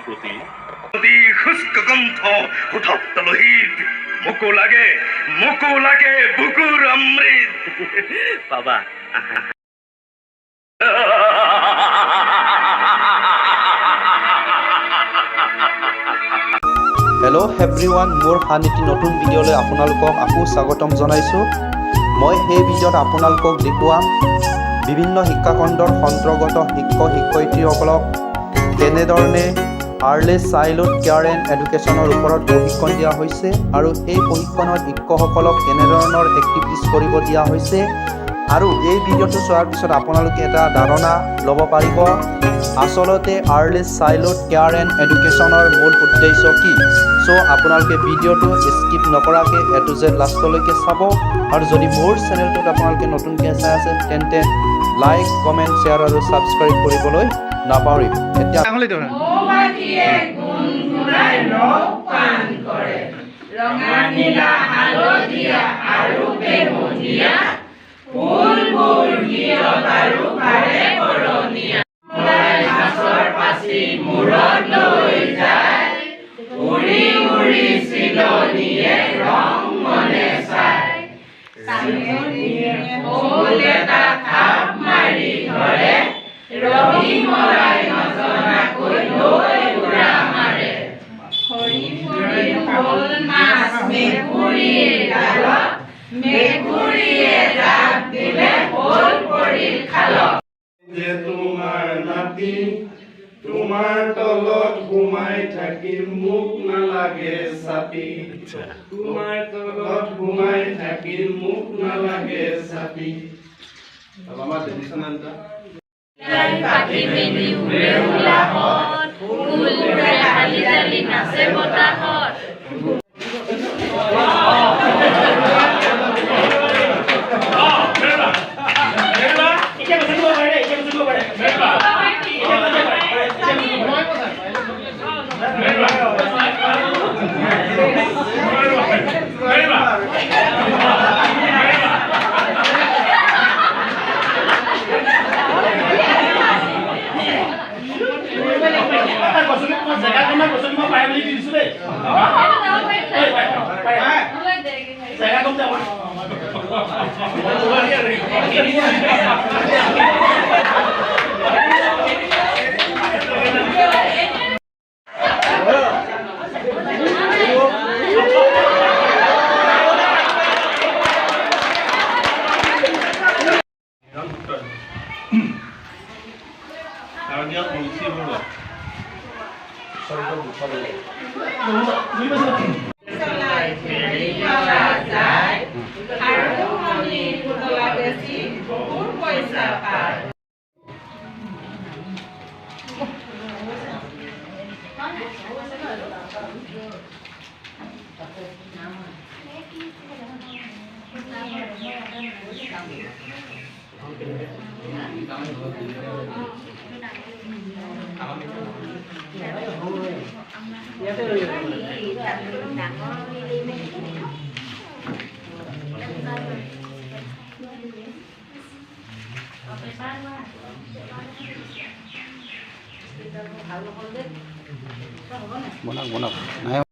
প্ৰতি অতি খুস্ক কণ্ঠ উত্তপ্ত লোহিত মোকো লাগে বুকুৰ অমৃত বাবা হেল্ল' এভৰিৱান, মোৰ হানিটি নতুন ভিডিঅ'লৈ আপোনালোকক আকৌ স্বাগতম জনাইছোঁ। মই সেই ভিডিঅ'ত আপোনালোকক দেখুৱাম বিভিন্ন শিক্ষাখণ্ডৰ অন্তৰ্গত শিক্ষয়িত্ৰীসকলক কেনেধৰণে আৰ্লি চাইল্ডহুড কেয়াৰ এণ্ড এডুকেশ্যনৰ ওপৰত প্ৰশিক্ষণ দিয়া হৈছে আৰু সেই প্ৰশিক্ষণত শিক্ষকসকলক কেনেধৰণৰ এক্টিভিটিছ কৰিব দিয়া হৈছে আৰু এই ভিডিঅ'টো চোৱাৰ পিছত আপোনালোকে এটা ধাৰণা ল'ব পাৰিব আচলতে আৰ্লি চাইল্ডহুড কেয়াৰ এণ্ড এডুকেশ্যনৰ মূল উদ্দেশ্য কি। চ' আপোনালোকে ভিডিঅ'টো স্কিপ নকৰাকৈ এ টু জেড লাষ্টলৈকে চাব আৰু যদি মোৰ চেনেলটোত আপোনালোকে নতুনকৈ চাই আছে তেন্তে লাইক, কমেণ্ট, শ্বেয়াৰ আৰু ছাবস্ক্ৰাইব কৰিবলৈ নাপাহৰিব। এতিয়া তোমাৰ তলত ঘুমাই থাকিম মোক নালাগে চাপি তোমাৰ তলত ঘুমাই থাকিম মোক নালাগে চাপি আমাৰ ট্ৰেডিশনালটা পাখি মেলি উৰে উলাহত ফুল উৰে হালি জালি নাচে বতাহত বনাওক